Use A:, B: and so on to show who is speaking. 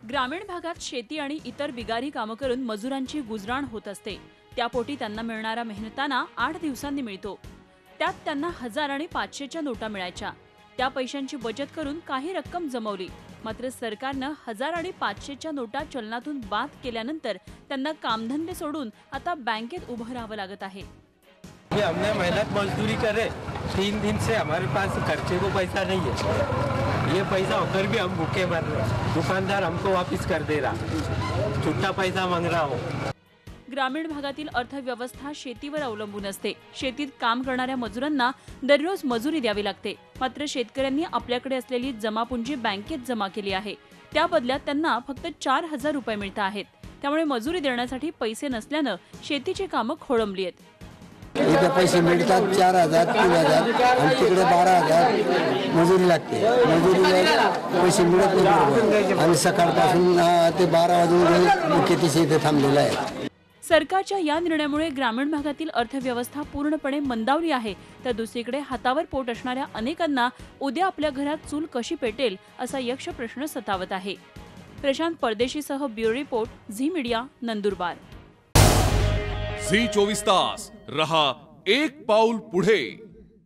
A: ग्रामीण भागात शेती आणि इतर बिगारी कामं करून मजुरांची गुजराण होत असते। त्यापोटी त्यांना मिळणारा मेहनताना 8 दिवसांनी मिळतो। त्यात त्यांना 1000 आणि 500च्या नोटा मिळायच्या। त्या पैशांची बचत करून काही रक्कम जमवली। मात्र सरकारनं 1000 आणि 500च्या नोटा चलनातून बाद केल्यानंतर त्यांना कामधंदे सोडून आता बँकेत उभं राहावं लागत आहे।
B: हमने मेहनत मजदूरी करे 3 दिन से हमारे पास खर्चे को पैसा नहीं है। ये पैसा होकर भी हम भूखे मर रहे। दुकानदार हमको वापस कर दे रहा, छुट्टा पैसा मांग रहा हो।
A: ग्रामीण भागातील अर्थव्यवस्था शेतीवर अवलंबून असते। शेतीत काम करणाऱ्या मजुरांना दररोज मजुरी द्यावी लागते। मात्र शेतकऱ्यांनी आपल्याकडे असलेली जमापुंजी बँकेत जमा केली आहे। त्या बदल्यात त्यांना फक्त 4000 रुपये मिळत आहेत। त्यामुळे मजुरी देण्यासाठी पैसे नसल्यानं शेतीची कामं खोळंबली आहेत।
C: इथे पैसे मिळतात 4000 3000 आणि तिकडे 12000 मजुरी लागते। मजुरीला पैसे मिळत नाही आणि सकाळपासून ते 12 वाजून शेतीचे इथे थांबलेलं आहे।
A: सरकारच्या या निर्णयामुळे ग्रामीण भागातील अर्थव्यवस्था पूर्णपणे मंदावली आहे। तर दुसरीकडे हातावर पोट असणाऱ्या अनेकांना उद्या आपल्या घरात चूल कशी पेटेल असा यक्ष प्रश्न सतावत आहे। प्रशांत परदेशीसह bureau report, Zee media, Nandurbar.
D: Zee 24 तास रहा एक पाऊल पुढे।